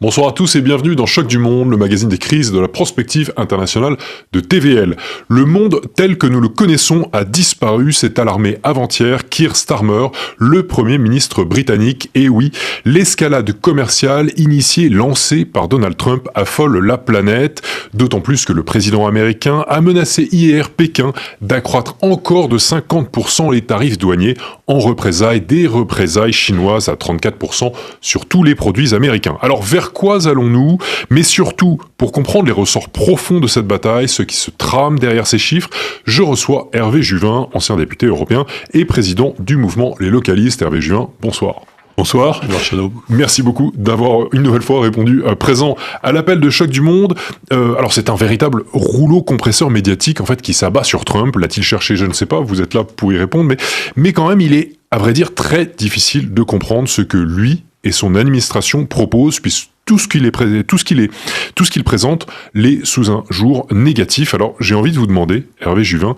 Bonsoir à tous et bienvenue dans Choc du Monde, le magazine des crises et de la prospective internationale de TVL. Le monde tel que nous le connaissons a disparu, s'est alarmé avant-hier Keir Starmer, le Premier ministre britannique. Et oui, l'escalade commerciale initiée, lancée par Donald Trump affole la planète, d'autant plus que le président américain a menacé hier Pékin d'accroître encore de 50% les tarifs douaniers en représailles des représailles chinoises à 34% sur tous les produits américains. Alors vers quoi allons-nous? Mais surtout, pour comprendre les ressorts profonds de cette bataille, ce qui se trame derrière ces chiffres, je reçois Hervé Juvin, ancien député européen et président du mouvement Les Localistes. Hervé Juvin, bonsoir. Bonsoir. Merci beaucoup d'avoir une nouvelle fois répondu présent à l'appel de Choc du Monde. Alors c'est un véritable rouleau compresseur médiatique en fait qui s'abat sur Trump. L'a-t-il cherché? Je ne sais pas, vous êtes là pour y répondre, mais quand même il est, à vrai dire, très difficile de comprendre ce que lui et son administration proposent, puisque tout ce qu'il présente l'est sous un jour négatif. Alors j'ai envie de vous demander, Hervé Juvin,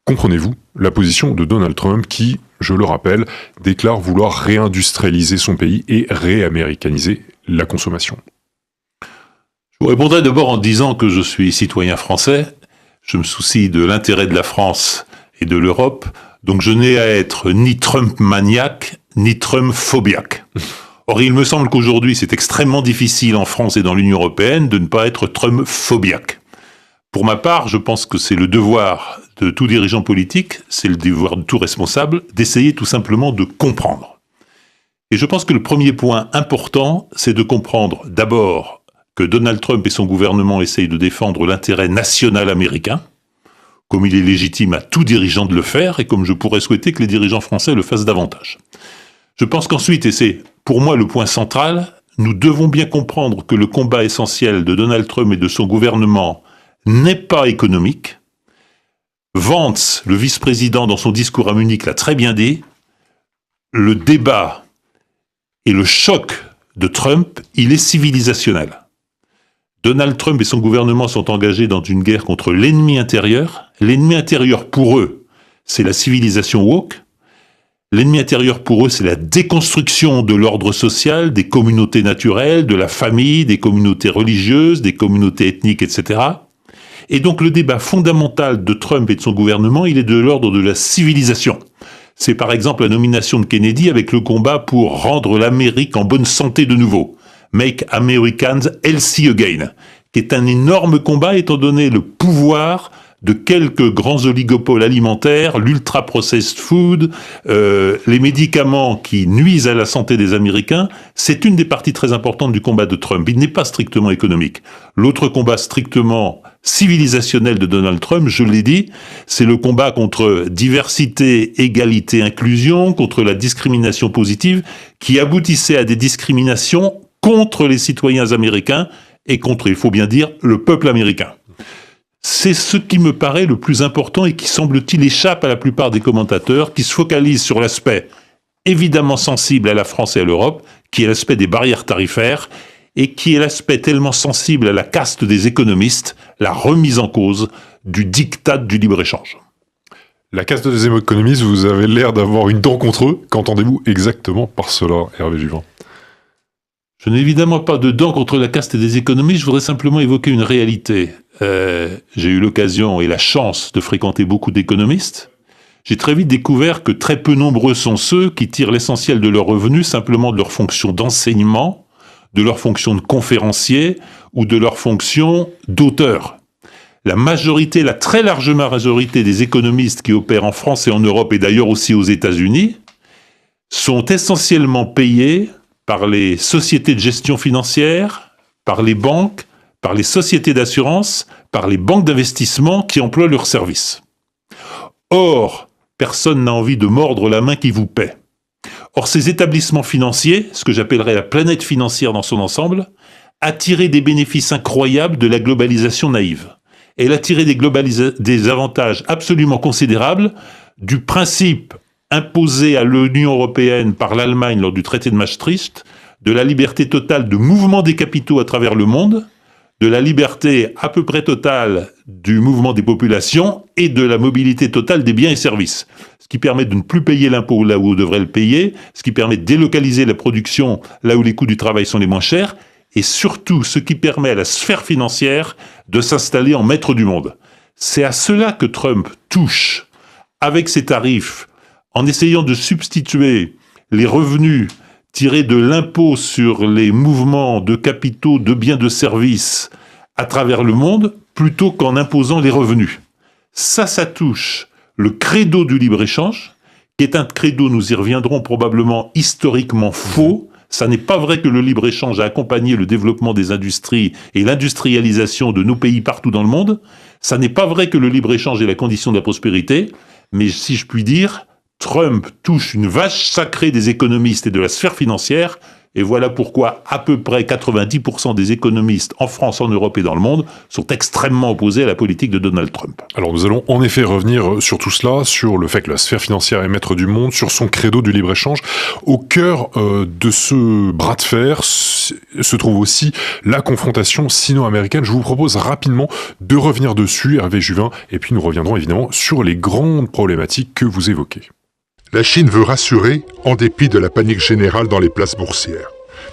comprenez-vous la position de Donald Trump qui, je le rappelle, déclare vouloir réindustrialiser son pays et réaméricaniser la consommation? Je vous répondrai d'abord en disant que je suis citoyen français, je me soucie de l'intérêt de la France et de l'Europe, donc je n'ai à être ni Trump maniaque, ni Trump phobiaque. Or, il me semble qu'aujourd'hui, c'est extrêmement difficile en France et dans l'Union européenne de ne pas être Trump phobiaque. Pour ma part, je pense que c'est le devoir de tout dirigeant politique, c'est le devoir de tout responsable, d'essayer tout simplement de comprendre. Et je pense que le premier point important, c'est de comprendre d'abord que Donald Trump et son gouvernement essayent de défendre l'intérêt national américain, comme il est légitime à tout dirigeant de le faire, et comme je pourrais souhaiter que les dirigeants français le fassent davantage. Je pense qu'ensuite, et c'est pour moi le point central, nous devons bien comprendre que le combat essentiel de Donald Trump et de son gouvernement n'est pas économique. Vance, le vice-président, dans son discours à Munich, l'a très bien dit, le débat et le choc de Trump, il est civilisationnel. Donald Trump et son gouvernement sont engagés dans une guerre contre l'ennemi intérieur. L'ennemi intérieur, pour eux, c'est la civilisation woke. L'ennemi intérieur pour eux, c'est la déconstruction de l'ordre social, des communautés naturelles, de la famille, des communautés religieuses, des communautés ethniques, etc. Et donc le débat fondamental de Trump et de son gouvernement, il est de l'ordre de la civilisation. C'est par exemple la nomination de Kennedy avec le combat pour rendre l'Amérique en bonne santé de nouveau. Make Americans Healthy Again, qui est un énorme combat étant donné le pouvoir de quelques grands oligopoles alimentaires, l'ultra-processed food, les médicaments qui nuisent à la santé des Américains, c'est une des parties très importantes du combat de Trump. Il n'est pas strictement économique. L'autre combat strictement civilisationnel de Donald Trump, je l'ai dit, c'est le combat contre diversité, égalité, inclusion, contre la discrimination positive, qui aboutissait à des discriminations contre les citoyens américains et contre, il faut bien dire, le peuple américain. C'est ce qui me paraît le plus important et qui, semble-t-il, échappe à la plupart des commentateurs qui se focalisent sur l'aspect évidemment sensible à la France et à l'Europe, qui est l'aspect des barrières tarifaires et qui est l'aspect tellement sensible à la caste des économistes, la remise en cause du diktat du libre-échange. La caste des économistes, vous avez l'air d'avoir une dent contre eux. Qu'entendez-vous exactement par cela, Hervé Juvin? Je n'ai évidemment pas de dent contre la caste des économistes, je voudrais simplement évoquer une réalité. J'ai eu l'occasion et la chance de fréquenter beaucoup d'économistes. J'ai très vite découvert que très peu nombreux sont ceux qui tirent l'essentiel de leurs revenus simplement de leur fonction d'enseignement, de leur fonction de conférencier ou de leur fonction d'auteur. La majorité, la très large majorité des économistes qui opèrent en France et en Europe et d'ailleurs aussi aux États-Unis sont essentiellement payés par les sociétés de gestion financière, par les banques, par les sociétés d'assurance, par les banques d'investissement qui emploient leurs services. Or, personne n'a envie de mordre la main qui vous paie. Or, ces établissements financiers, ce que j'appellerais la planète financière dans son ensemble, attiraient des bénéfices incroyables de la globalisation naïve. Elle attirait des avantages absolument considérables du principe imposé à l'Union européenne par l'Allemagne lors du traité de Maastricht, de la liberté totale de mouvement des capitaux à travers le monde, de la liberté à peu près totale du mouvement des populations et de la mobilité totale des biens et services. Ce qui permet de ne plus payer l'impôt là où on devrait le payer, ce qui permet de délocaliser la production là où les coûts du travail sont les moins chers, et surtout ce qui permet à la sphère financière de s'installer en maître du monde. C'est à cela que Trump touche avec ses tarifs, en essayant de substituer les revenus tirés de l'impôt sur les mouvements de capitaux, de biens, de services à travers le monde, plutôt qu'en imposant les revenus. Ça touche le credo du libre-échange, qui est un credo, nous y reviendrons probablement, historiquement faux. Ça n'est pas vrai que le libre-échange a accompagné le développement des industries et l'industrialisation de nos pays partout dans le monde. Ça n'est pas vrai que le libre-échange est la condition de la prospérité. Mais si je puis dire, Trump touche une vache sacrée des économistes et de la sphère financière, et voilà pourquoi à peu près 90% des économistes en France, en Europe et dans le monde sont extrêmement opposés à la politique de Donald Trump. Alors nous allons en effet revenir sur tout cela, sur le fait que la sphère financière est maître du monde, sur son credo du libre-échange. Au cœur de ce bras de fer se trouve aussi la confrontation sino-américaine. Je vous propose rapidement de revenir dessus, Hervé Juvin, et puis nous reviendrons évidemment sur les grandes problématiques que vous évoquez. La Chine veut rassurer en dépit de la panique générale dans les places boursières.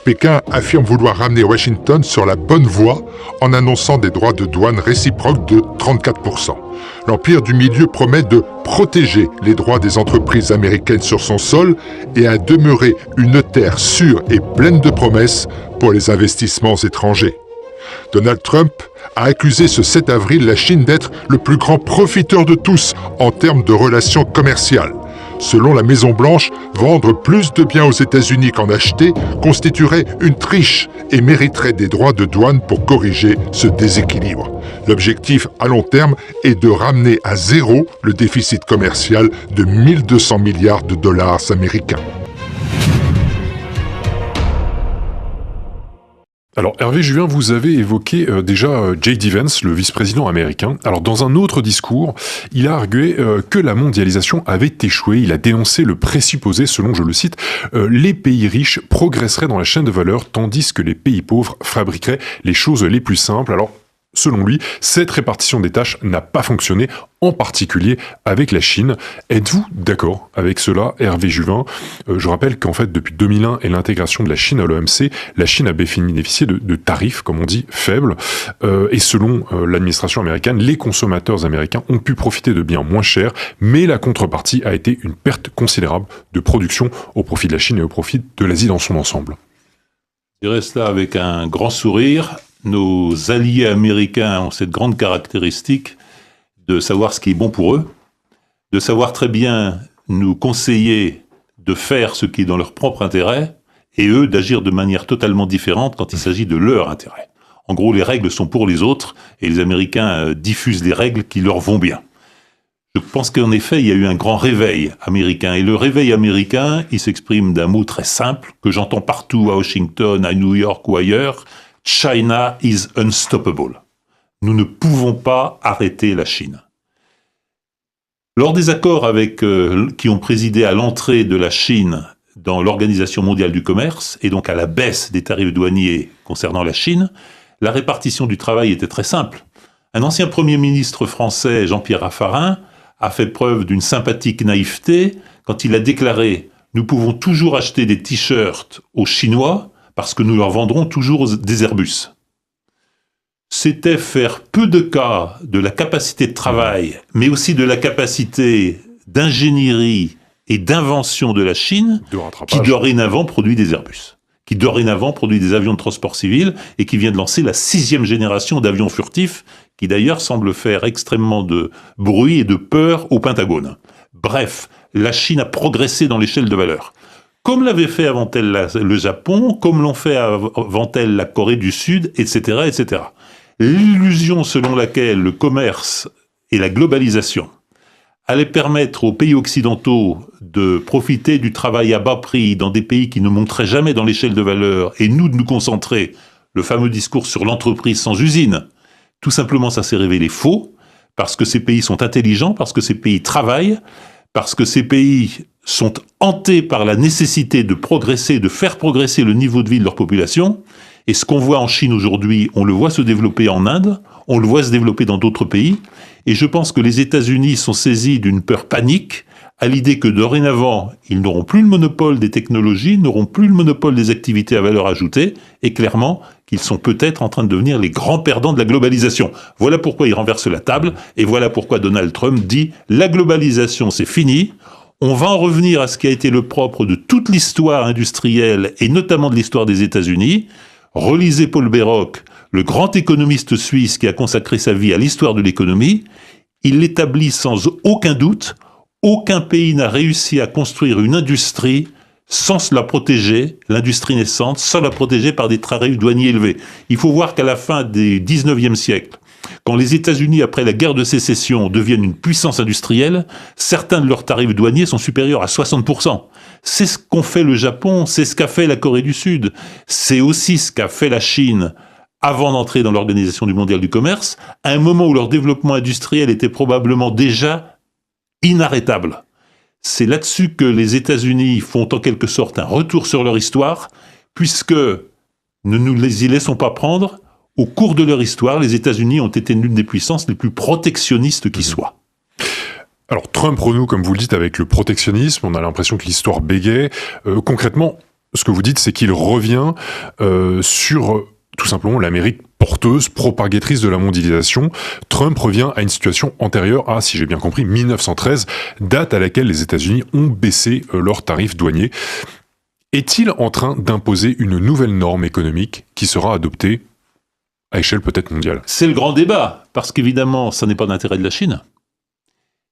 Pékin affirme vouloir ramener Washington sur la bonne voie en annonçant des droits de douane réciproques de 34%. L'Empire du Milieu promet de protéger les droits des entreprises américaines sur son sol et à demeurer une terre sûre et pleine de promesses pour les investissements étrangers. Donald Trump a accusé ce 7 avril la Chine d'être le plus grand profiteur de tous en termes de relations commerciales. Selon la Maison-Blanche, vendre plus de biens aux États-Unis qu'en acheter constituerait une triche et mériterait des droits de douane pour corriger ce déséquilibre. L'objectif à long terme est de ramener à zéro le déficit commercial de 1200 milliards de dollars américains. Alors Hervé Juvin, vous avez évoqué déjà J.D. Vance, le vice-président américain. Alors dans un autre discours, il a argué que la mondialisation avait échoué. Il a dénoncé le présupposé selon, je le cite, les pays riches progresseraient dans la chaîne de valeur tandis que les pays pauvres fabriqueraient les choses les plus simples. Alors selon lui, cette répartition des tâches n'a pas fonctionné, en particulier avec la Chine. Êtes-vous d'accord avec cela, Hervé Juvin ? Je rappelle qu'en fait, depuis 2001 et l'intégration de la Chine à l'OMC, la Chine a bénéficié de tarifs, comme on dit, faibles. Et selon l'administration américaine, les consommateurs américains ont pu profiter de biens moins chers, mais la contrepartie a été une perte considérable de production au profit de la Chine et au profit de l'Asie dans son ensemble. Je dirais cela avec un grand sourire. Nos alliés américains ont cette grande caractéristique de savoir ce qui est bon pour eux, de savoir très bien nous conseiller de faire ce qui est dans leur propre intérêt, et eux d'agir de manière totalement différente quand il s'agit de leur intérêt. En gros, les règles sont pour les autres, et les Américains diffusent les règles qui leur vont bien. Je pense qu'en effet, il y a eu un grand réveil américain, et le réveil américain, il s'exprime d'un mot très simple, que j'entends partout à Washington, à New York ou ailleurs: China is unstoppable. Nous ne pouvons pas arrêter la Chine. Lors des accords qui ont présidé à l'entrée de la Chine dans l'Organisation mondiale du commerce, et donc à la baisse des tarifs douaniers concernant la Chine, la répartition du travail était très simple. Un ancien Premier ministre français, Jean-Pierre Raffarin, a fait preuve d'une sympathique naïveté quand il a déclaré « Nous pouvons toujours acheter des t-shirts aux Chinois parce que nous leur vendrons toujours des Airbus ». C'était faire peu de cas de la capacité de travail, mais aussi de la capacité d'ingénierie et d'invention de la Chine, qui dorénavant produit des Airbus, qui dorénavant produit des avions de transport civil, et qui vient de lancer la 6e génération d'avions furtifs, qui d'ailleurs semble faire extrêmement de bruit et de peur au Pentagone. Bref, la Chine a progressé dans l'échelle de valeur. Comme l'avait fait avant elle le Japon, comme l'ont fait avant elle la Corée du Sud, etc., etc. L'illusion selon laquelle le commerce et la globalisation allaient permettre aux pays occidentaux de profiter du travail à bas prix dans des pays qui ne monteraient jamais dans l'échelle de valeur, et nous de nous concentrer, le fameux discours sur l'entreprise sans usine, tout simplement ça s'est révélé faux, parce que ces pays sont intelligents, parce que ces pays travaillent, parce que ces pays sont hantés par la nécessité de progresser, de faire progresser le niveau de vie de leur population. Et ce qu'on voit en Chine aujourd'hui, on le voit se développer en Inde, on le voit se développer dans d'autres pays. Et je pense que les États-Unis sont saisis d'une peur panique à l'idée que dorénavant, ils n'auront plus le monopole des technologies, n'auront plus le monopole des activités à valeur ajoutée, et clairement qu'ils sont peut-être en train de devenir les grands perdants de la globalisation. Voilà pourquoi il renverse la table, et voilà pourquoi Donald Trump dit « La globalisation, c'est fini ». On va en revenir à ce qui a été le propre de toute l'histoire industrielle, et notamment de l'histoire des États-Unis. Relisez Paul Bairoch, le grand économiste suisse qui a consacré sa vie à l'histoire de l'économie. Il l'établit sans aucun doute. Aucun pays n'a réussi à construire une industrie sans la protéger, l'industrie naissante, sans la protéger par des tarifs douaniers élevés. Il faut voir qu'à la fin du 19e siècle, quand les États-Unis, après la guerre de sécession, deviennent une puissance industrielle, certains de leurs tarifs douaniers sont supérieurs à 60%. C'est ce qu'ont fait le Japon, c'est ce qu'a fait la Corée du Sud, c'est aussi ce qu'a fait la Chine avant d'entrer dans l'Organisation mondiale du commerce, à un moment où leur développement industriel était probablement déjà inarrêtable. C'est là-dessus que les États-Unis font en quelque sorte un retour sur leur histoire, puisque, ne nous les y laissons pas prendre, au cours de leur histoire, les États-Unis ont été l'une des puissances les plus protectionnistes qui soient. Alors Trump renoue, comme vous le dites, avec le protectionnisme, on a l'impression que l'histoire bégaye. Concrètement, ce que vous dites, c'est qu'il revient sur tout simplement l'Amérique porteuse, propagatrice de la mondialisation. Trump revient à une situation antérieure à, si j'ai bien compris, 1913, date à laquelle les États-Unis ont baissé leurs tarifs douaniers. Est-il en train d'imposer une nouvelle norme économique qui sera adoptée à échelle peut-être mondiale? C'est le grand débat, parce qu'évidemment, ça n'est pas d'intérêt de la Chine.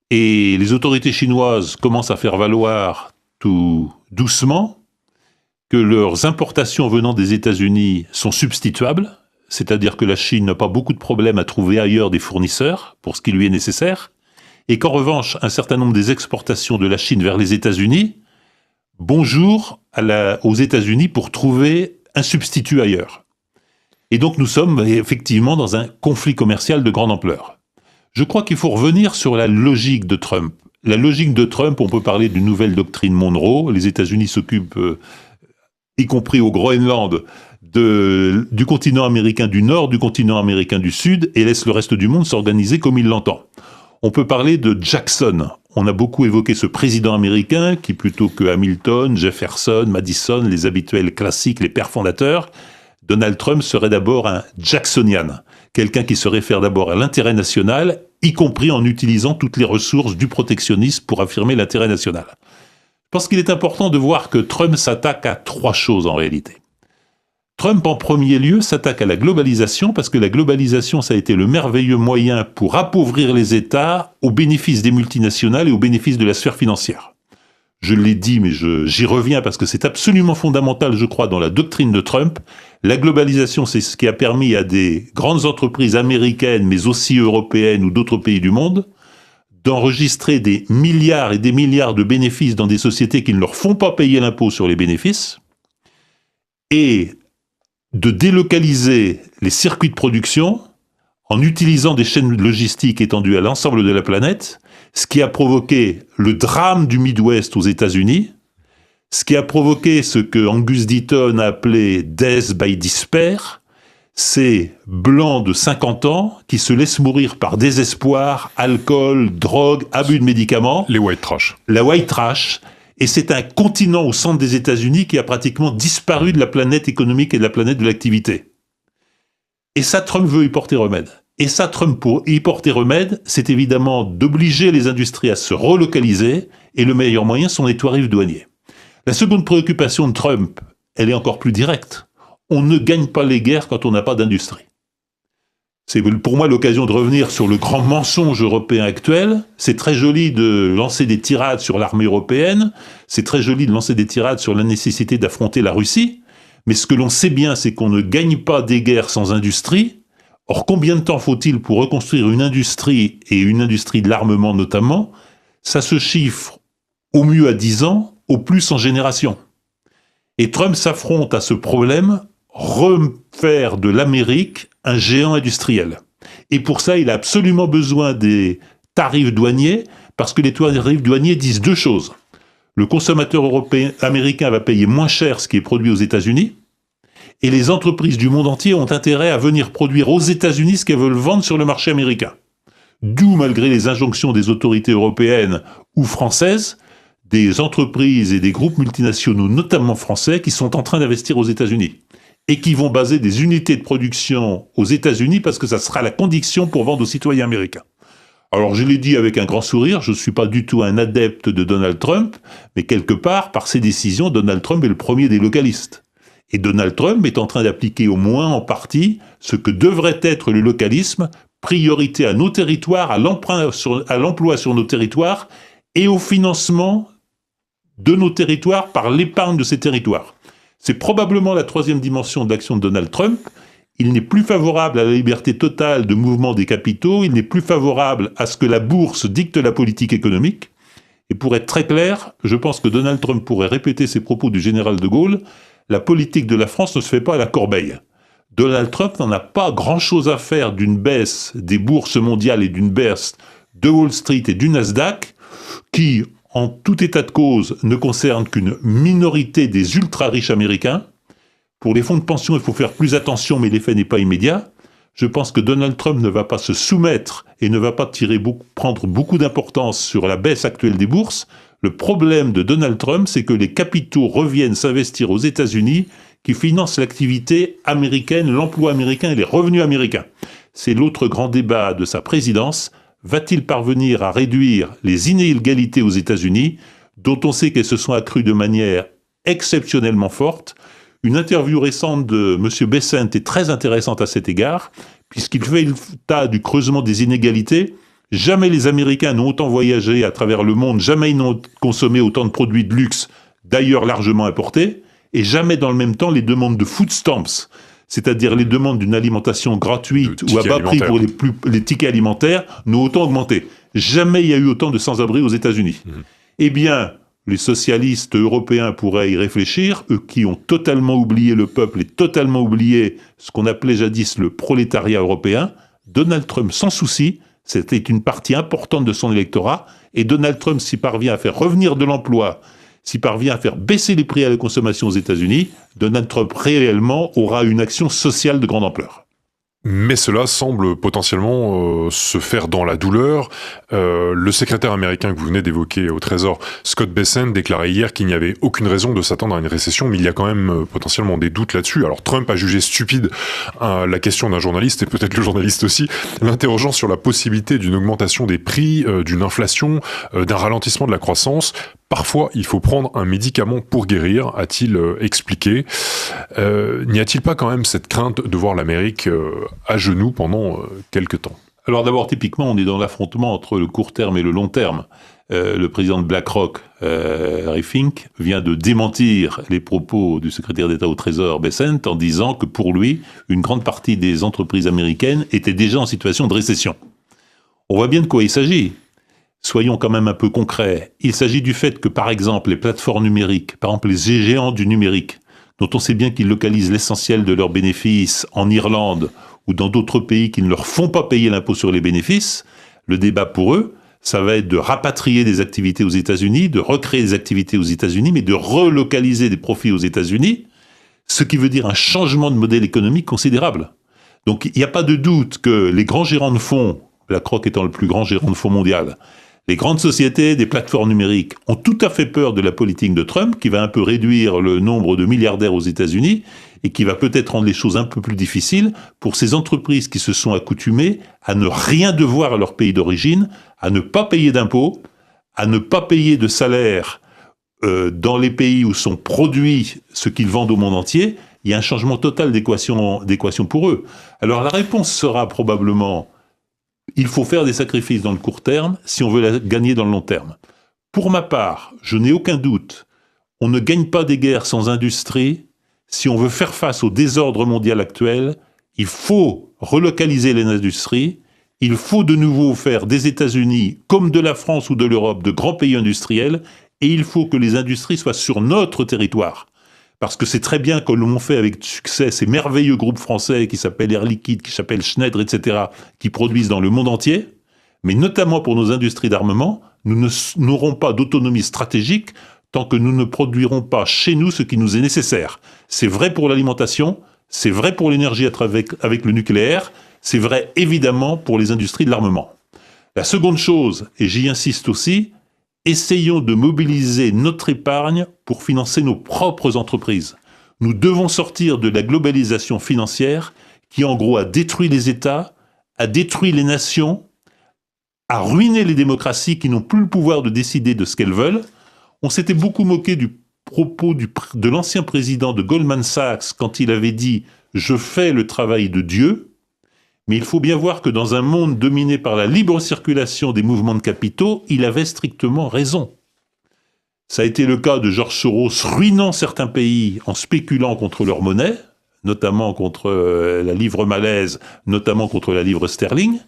Et les autorités chinoises commencent à faire valoir tout doucement que leurs importations venant des États-Unis sont substituables, c'est-à-dire que la Chine n'a pas beaucoup de problèmes à trouver ailleurs des fournisseurs pour ce qui lui est nécessaire, et qu'en revanche, un certain nombre des exportations de la Chine vers les États-Unis, bonjour aux États-Unis pour trouver un substitut ailleurs. Et donc nous sommes effectivement dans un conflit commercial de grande ampleur. Je crois qu'il faut revenir sur la logique de Trump. La logique de Trump, on peut parler d'une nouvelle doctrine Monroe. Les États-Unis s'occupent, y compris au Groenland, du continent américain du Nord, du continent américain du Sud, et laissent le reste du monde s'organiser comme il l'entend. On peut parler de Jackson. On a beaucoup évoqué ce président américain qui, plutôt que Hamilton, Jefferson, Madison, les habituels classiques, les pères fondateurs, Donald Trump serait d'abord un Jacksonian, quelqu'un qui se réfère d'abord à l'intérêt national, y compris en utilisant toutes les ressources du protectionnisme pour affirmer l'intérêt national. Je pense qu'il est important de voir que Trump s'attaque à trois choses en réalité. Trump, en premier lieu, s'attaque à la globalisation, parce que la globalisation, ça a été le merveilleux moyen pour appauvrir les États au bénéfice des multinationales et au bénéfice de la sphère financière. Je l'ai dit, mais j'y reviens parce que c'est absolument fondamental, je crois, dans la doctrine de Trump. La globalisation, c'est ce qui a permis à des grandes entreprises américaines, mais aussi européennes ou d'autres pays du monde, d'enregistrer des milliards et des milliards de bénéfices dans des sociétés qui ne leur font pas payer l'impôt sur les bénéfices, et de délocaliser les circuits de production en utilisant des chaînes logistiques étendues à l'ensemble de la planète, ce qui a provoqué le drame du Midwest aux États-Unis, ce qui a provoqué ce que Angus Deaton a appelé « death by despair », ces blancs de 50 ans qui se laissent mourir par désespoir, alcool, drogue, abus de médicaments. Les white trash. La white trash. Et c'est un continent au centre des États-Unis qui a pratiquement disparu de la planète économique et de la planète de l'activité. Et ça, Trump veut y porter remède. Et ça, Trump, pour y porter remède, c'est évidemment d'obliger les industries à se relocaliser, et le meilleur moyen sont les tarifs douaniers. La seconde préoccupation de Trump, elle est encore plus directe. On ne gagne pas les guerres quand on n'a pas d'industrie. C'est pour moi l'occasion de revenir sur le grand mensonge européen actuel. C'est très joli de lancer des tirades sur l'armée européenne, c'est très joli de lancer des tirades sur la nécessité d'affronter la Russie, mais ce que l'on sait bien, c'est qu'on ne gagne pas des guerres sans industrie. Or, combien de temps faut-il pour reconstruire une industrie, et une industrie de l'armement notamment? Ça se chiffre au mieux à 10 ans, au plus en génération. Et Trump s'affronte à ce problème, refaire de l'Amérique un géant industriel. Et pour ça, il a absolument besoin des tarifs douaniers, parce que les tarifs douaniers disent deux choses. Le consommateur américain va payer moins cher ce qui est produit aux États-Unis, et les entreprises du monde entier ont intérêt à venir produire aux États-Unis ce qu'elles veulent vendre sur le marché américain. D'où, malgré les injonctions des autorités européennes ou françaises, des entreprises et des groupes multinationaux, notamment français, qui sont en train d'investir aux États-Unis. et qui vont baser des unités de production aux États-Unis parce que ça sera la condition pour vendre aux citoyens américains. Alors je l'ai dit avec un grand sourire, je ne suis pas du tout un adepte de Donald Trump, mais quelque part, par ses décisions, Donald Trump est le premier des localistes. Et Donald Trump est en train d'appliquer au moins en partie ce que devrait être le localisme, priorité à nos territoires, à l'emploi sur nos territoires et au financement de nos territoires par l'épargne de ces territoires. C'est probablement la troisième dimension de l'action de Donald Trump. Il n'est plus favorable à la liberté totale de mouvement des capitaux, il n'est plus favorable à ce que la bourse dicte la politique économique. Et pour être très clair, je pense que Donald Trump pourrait répéter ses propos du général de Gaulle, la politique de la France ne se fait pas à la corbeille. Donald Trump n'en a pas grand-chose à faire d'une baisse des bourses mondiales et d'une baisse de Wall Street et du Nasdaq, qui, en tout état de cause, ne concerne qu'une minorité des ultra-riches américains. Pour les fonds de pension, il faut faire plus attention, mais l'effet n'est pas immédiat. Je pense que Donald Trump ne va pas se soumettre et ne va pas prendre beaucoup d'importance sur la baisse actuelle des bourses. Le problème de Donald Trump, c'est que les capitaux reviennent s'investir aux États-Unis, qui financent l'activité américaine, l'emploi américain et les revenus américains. C'est l'autre grand débat de sa présidence. Va-t-il parvenir à réduire les inégalités aux États-Unis, dont on sait qu'elles se sont accrues de manière exceptionnellement forte? Une interview récente de M. Bessent est très intéressante à cet égard, puisqu'il fait état du creusement des inégalités. Jamais les Américains n'ont autant voyagé à travers le monde, jamais ils n'ont consommé autant de produits de luxe, d'ailleurs largement importés, et jamais dans le même temps les demandes de food stamps, c'est-à-dire les demandes d'une alimentation gratuite ou à bas prix pour les tickets alimentaires, n'ont autant augmenté. Jamais il y a eu autant de sans-abri aux États-Unis. Eh bien, les socialistes européens pourraient y réfléchir, eux qui ont totalement oublié le peuple et totalement oublié ce qu'on appelait jadis le prolétariat européen. Donald Trump, sans souci, c'était une partie importante de son électorat, et Donald Trump s'y parvient à faire revenir de l'emploi, s'y parvient à faire baisser les prix à la consommation aux États-Unis, Donald Trump réellement aura une action sociale de grande ampleur. Mais cela semble potentiellement se faire dans la douleur. Le secrétaire américain que vous venez d'évoquer au Trésor, Scott Bessent, déclarait hier qu'il n'y avait aucune raison de s'attendre à une récession, mais il y a quand même potentiellement des doutes là-dessus. Alors Trump a jugé stupide la question d'un journaliste, et peut-être le journaliste aussi, l'interrogeant sur la possibilité d'une augmentation des prix, d'une inflation, d'un ralentissement de la croissance. Parfois, il faut prendre un médicament pour guérir, a-t-il expliqué. N'y a-t-il pas quand même cette crainte de voir l'Amérique à genoux pendant quelques temps? Alors d'abord, typiquement, on est dans l'affrontement entre le court terme et le long terme. Le président de BlackRock, Larry Fink, vient de démentir les propos du secrétaire d'État au Trésor, Bessent, en disant que pour lui, une grande partie des entreprises américaines étaient déjà en situation de récession. On voit bien de quoi il s'agit. Soyons quand même un peu concrets. Il s'agit du fait que, par exemple, les plateformes numériques, par exemple les géants du numérique, dont on sait bien qu'ils localisent l'essentiel de leurs bénéfices en Irlande ou dans d'autres pays qui ne leur font pas payer l'impôt sur les bénéfices, le débat pour eux, ça va être de rapatrier des activités aux États-Unis, de recréer des activités aux États-Unis, mais de relocaliser des profits aux États-Unis, ce qui veut dire un changement de modèle économique considérable. Donc il n'y a pas de doute que les grands gérants de fonds, BlackRock étant le plus grand gérant de fonds mondial, les grandes sociétés des plateformes numériques ont tout à fait peur de la politique de Trump, qui va un peu réduire le nombre de milliardaires aux États-Unis et qui va peut-être rendre les choses un peu plus difficiles pour ces entreprises qui se sont accoutumées à ne rien devoir à leur pays d'origine, à ne pas payer d'impôts, à ne pas payer de salaire dans les pays où sont produits ce qu'ils vendent au monde entier. Il y a un changement total d'équation pour eux. Alors la réponse sera probablement: il faut faire des sacrifices dans le court terme si on veut la gagner dans le long terme. Pour ma part, je n'ai aucun doute, on ne gagne pas des guerres sans industrie. Si on veut faire face au désordre mondial actuel, il faut relocaliser les industries, il faut de nouveau faire des États-Unis, comme de la France ou de l'Europe, de grands pays industriels, et il faut que les industries soient sur notre territoire. Parce que c'est très bien que l'on fait avec succès ces merveilleux groupes français qui s'appellent Air Liquide, qui s'appellent Schneider, etc., qui produisent dans le monde entier, mais notamment pour nos industries d'armement, nous n'aurons pas d'autonomie stratégique tant que nous ne produirons pas chez nous ce qui nous est nécessaire. C'est vrai pour l'alimentation, c'est vrai pour l'énergie avec le nucléaire, c'est vrai évidemment pour les industries de l'armement. La seconde chose, et j'y insiste aussi, essayons de mobiliser notre épargne pour financer nos propres entreprises. Nous devons sortir de la globalisation financière qui, en gros, a détruit les États, a détruit les nations, a ruiné les démocraties qui n'ont plus le pouvoir de décider de ce qu'elles veulent. On s'était beaucoup moqué du propos de l'ancien président de Goldman Sachs quand il avait dit « Je fais le travail de Dieu ». Mais il faut bien voir que dans un monde dominé par la libre circulation des mouvements de capitaux, il avait strictement raison. Ça a été le cas de George Soros ruinant certains pays en spéculant contre leur monnaie, notamment contre la livre malaise, notamment contre la livre sterling.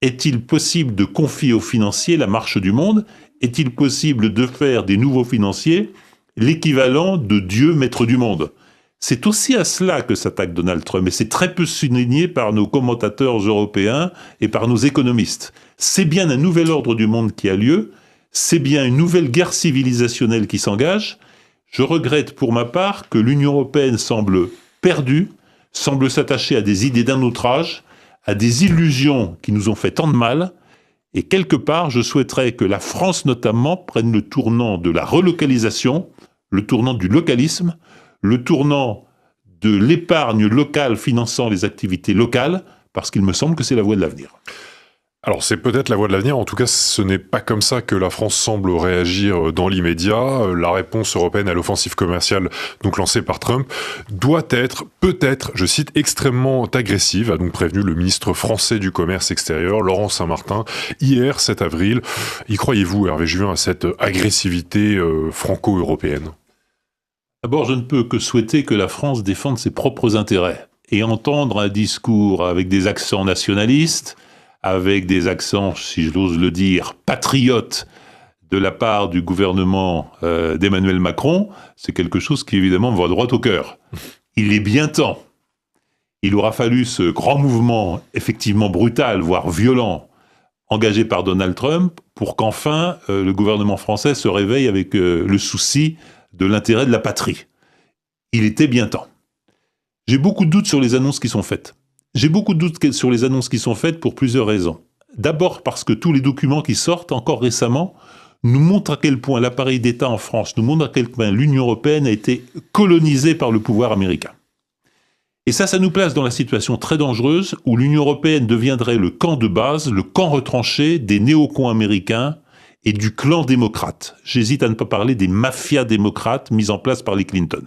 Est-il possible de confier aux financiers la marche du monde? Est-il possible de faire des nouveaux financiers l'équivalent de Dieu maître du monde? C'est aussi à cela que s'attaque Donald Trump, et c'est très peu souligné par nos commentateurs européens et par nos économistes. C'est bien un nouvel ordre du monde qui a lieu, c'est bien une nouvelle guerre civilisationnelle qui s'engage. Je regrette pour ma part que l'Union européenne semble perdue, semble s'attacher à des idées d'un autre âge, à des illusions qui nous ont fait tant de mal, et quelque part, je souhaiterais que la France notamment prenne le tournant de la relocalisation, le tournant du localisme, le tournant de l'épargne locale finançant les activités locales, parce qu'il me semble que c'est la voie de l'avenir. Alors c'est peut-être la voie de l'avenir, en tout cas ce n'est pas comme ça que la France semble réagir dans l'immédiat. La réponse européenne à l'offensive commerciale donc lancée par Trump doit être, peut-être, je cite, extrêmement agressive, a donc prévenu le ministre français du Commerce extérieur, Laurent Saint-Martin, hier 7 avril. Y croyez-vous, Hervé Juvin, à cette agressivité franco-européenne ? D'abord, je ne peux que souhaiter que la France défende ses propres intérêts et entendre un discours avec des accents nationalistes, avec des accents, si j'ose le dire, patriotes de la part du gouvernement d'Emmanuel Macron, c'est quelque chose qui évidemment me va droit au cœur. Il est bien temps. Il aura fallu ce grand mouvement, effectivement brutal, voire violent, engagé par Donald Trump, pour qu'enfin le gouvernement français se réveille avec le souci de l'intérêt de la patrie. Il était bien temps. J'ai beaucoup de doutes sur les annonces qui sont faites. J'ai beaucoup de doutes sur les annonces qui sont faites pour plusieurs raisons. D'abord parce que tous les documents qui sortent, encore récemment, nous montrent à quel point l'appareil d'État en France, nous montrent à quel point l'Union européenne a été colonisée par le pouvoir américain. Et ça nous place dans la situation très dangereuse où l'Union européenne deviendrait le camp de base, le camp retranché des néocons américains et du clan démocrate. J'hésite à ne pas parler des mafias démocrates mises en place par les Clinton.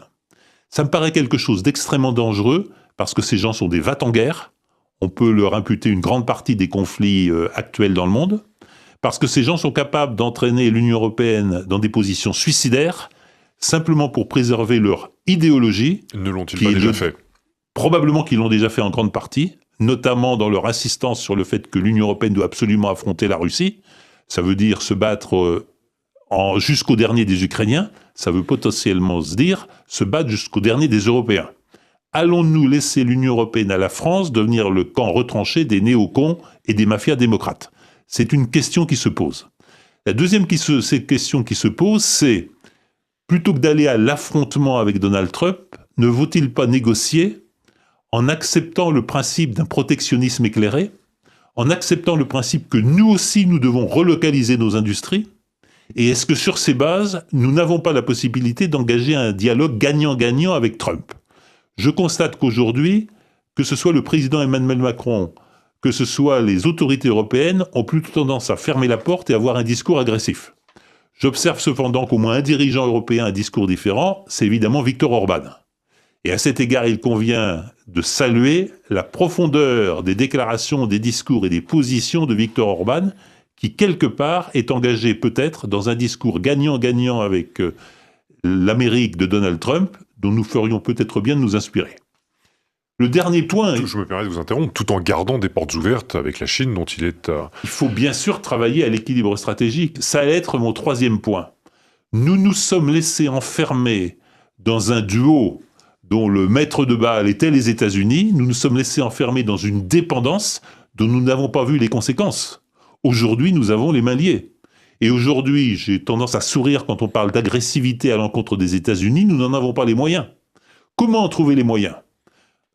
Ça me paraît quelque chose d'extrêmement dangereux, parce que ces gens sont des va-t-en-guerre, on peut leur imputer une grande partie des conflits actuels dans le monde, parce que ces gens sont capables d'entraîner l'Union européenne dans des positions suicidaires, simplement pour préserver leur idéologie. Ne l'ont-ils pas déjà fait ? Probablement qu'ils l'ont déjà fait en grande partie, notamment dans leur insistance sur le fait que l'Union européenne doit absolument affronter la Russie. Ça veut dire se battre jusqu'au dernier des Ukrainiens, ça veut potentiellement se dire se battre jusqu'au dernier des Européens. Allons-nous laisser l'Union européenne à la France devenir le camp retranché des néocons et des mafias démocrates? C'est une question qui se pose. La deuxième question qui se pose, c'est, plutôt que d'aller à l'affrontement avec Donald Trump, ne vaut-il pas négocier en acceptant le principe d'un protectionnisme éclairé, en acceptant le principe que nous aussi nous devons relocaliser nos industries? Et est-ce que sur ces bases, nous n'avons pas la possibilité d'engager un dialogue gagnant-gagnant avec Trump? Je constate qu'aujourd'hui, que ce soit le président Emmanuel Macron, que ce soit les autorités européennes, ont plutôt tendance à fermer la porte et à avoir un discours agressif. J'observe cependant qu'au moins un dirigeant européen a un discours différent, c'est évidemment Viktor Orban. Et à cet égard, il convient de saluer la profondeur des déclarations, des discours et des positions de Viktor Orban, qui quelque part est engagé peut-être dans un discours gagnant-gagnant avec l'Amérique de Donald Trump, dont nous ferions peut-être bien de nous inspirer. Le dernier point... Je me permets de vous interrompre, tout en gardant des portes ouvertes avec la Chine dont il est... Il faut bien sûr travailler à l'équilibre stratégique. Ça allait être mon troisième point. Nous nous sommes laissés enfermer dans un duo dont le maître de Bâle était les États-Unis. Nous nous sommes laissés enfermer dans une dépendance dont nous n'avons pas vu les conséquences. Aujourd'hui, nous avons les mains liées. Et aujourd'hui, j'ai tendance à sourire quand on parle d'agressivité à l'encontre des États-Unis, nous n'en avons pas les moyens. Comment en trouver les moyens ?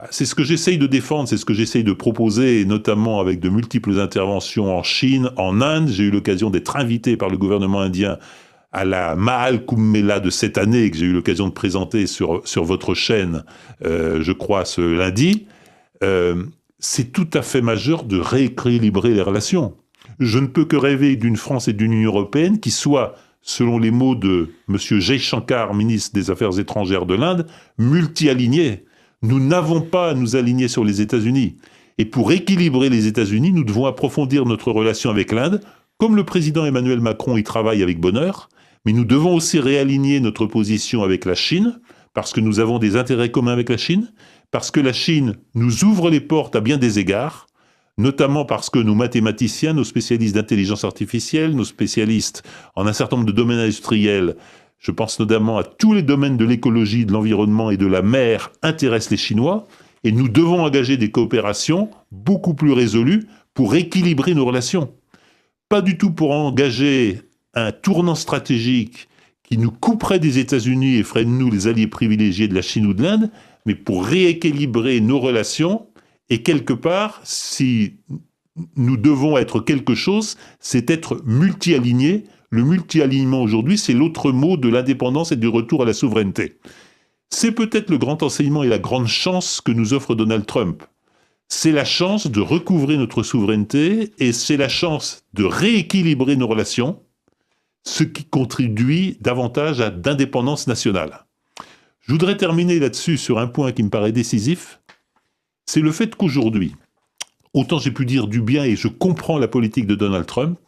C'est ce que j'essaye de défendre, c'est ce que j'essaye de proposer, notamment avec de multiples interventions en Chine, en Inde. J'ai eu l'occasion d'être invité par le gouvernement indien à la Maal Kumbela de cette année, que j'ai eu l'occasion de présenter sur votre chaîne, je crois, ce lundi, c'est tout à fait majeur de rééquilibrer les relations. Je ne peux que rêver d'une France et d'une Union européenne qui soient, selon les mots de M. Jaishankar, ministre des Affaires étrangères de l'Inde, multi-alignés. Nous n'avons pas à nous aligner sur les États-Unis. Et pour équilibrer les États-Unis, nous devons approfondir notre relation avec l'Inde, comme le président Emmanuel Macron y travaille avec bonheur, mais nous devons aussi réaligner notre position avec la Chine, parce que nous avons des intérêts communs avec la Chine, parce que la Chine nous ouvre les portes à bien des égards, notamment parce que nos mathématiciens, nos spécialistes d'intelligence artificielle, nos spécialistes en un certain nombre de domaines industriels, je pense notamment à tous les domaines de l'écologie, de l'environnement et de la mer, intéressent les Chinois, et nous devons engager des coopérations beaucoup plus résolues pour équilibrer nos relations. Pas du tout pour engager un tournant stratégique qui nous couperait des États-Unis et ferait de nous les alliés privilégiés de la Chine ou de l'Inde, mais pour rééquilibrer nos relations. Et quelque part, si nous devons être quelque chose, c'est être multi-alignés. Le multi-alignement aujourd'hui, c'est l'autre mot de l'indépendance et du retour à la souveraineté. C'est peut-être le grand enseignement et la grande chance que nous offre Donald Trump. C'est la chance de recouvrer notre souveraineté et c'est la chance de rééquilibrer nos relations, ce qui contribue davantage à d'indépendance nationale. Je voudrais terminer là-dessus sur un point qui me paraît décisif, c'est le fait qu'aujourd'hui, autant j'ai pu dire du bien et je comprends la politique de Donald Trump,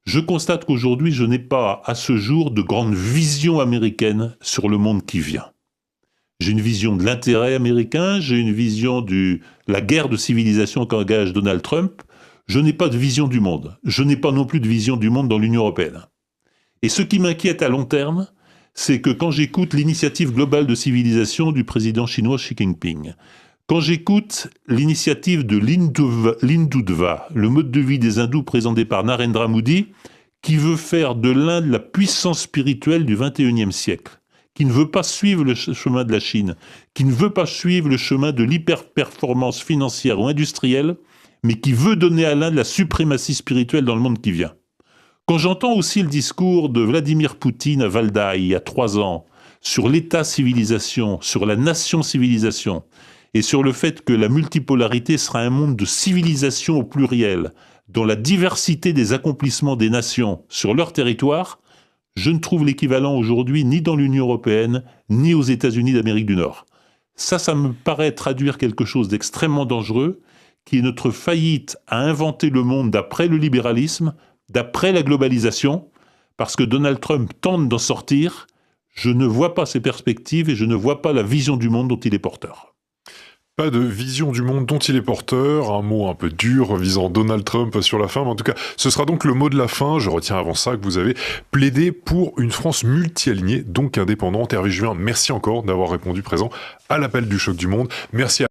je constate qu'aujourd'hui je n'ai pas à ce jour de grande vision américaine sur le monde qui vient. J'ai une vision de l'intérêt américain, j'ai une vision de la guerre de civilisation qu'engage Donald Trump. Je n'ai pas de vision du monde. Je n'ai pas non plus de vision du monde dans l'Union européenne. Et ce qui m'inquiète à long terme, c'est que quand j'écoute l'initiative globale de civilisation du président chinois Xi Jinping, quand j'écoute l'initiative de l'Hindutva, le mode de vie des hindous présenté par Narendra Modi, qui veut faire de l'Inde la puissance spirituelle du XXIe siècle, qui ne veut pas suivre le chemin de la Chine, qui ne veut pas suivre le chemin de l'hyper-performance financière ou industrielle, mais qui veut donner à l'Inde la suprématie spirituelle dans le monde qui vient. Quand j'entends aussi le discours de Vladimir Poutine à Valdai, il y a 3 ans, sur l'État-civilisation, sur la nation-civilisation, et sur le fait que la multipolarité sera un monde de civilisation au pluriel, dans la diversité des accomplissements des nations sur leur territoire, je ne trouve l'équivalent aujourd'hui ni dans l'Union européenne, ni aux États-Unis d'Amérique du Nord. Ça me paraît traduire quelque chose d'extrêmement dangereux, qui est notre faillite à inventer le monde d'après le libéralisme, d'après la globalisation, parce que Donald Trump tente d'en sortir. Je ne vois pas ses perspectives et je ne vois pas la vision du monde dont il est porteur. Pas de vision du monde dont il est porteur, un mot un peu dur visant Donald Trump sur la fin, mais en tout cas, ce sera donc le mot de la fin. Je retiens avant ça que vous avez plaidé pour une France multi-alignée, donc indépendante. Hervé Juvin, merci encore d'avoir répondu présent à l'appel du Choc du Monde. Merci à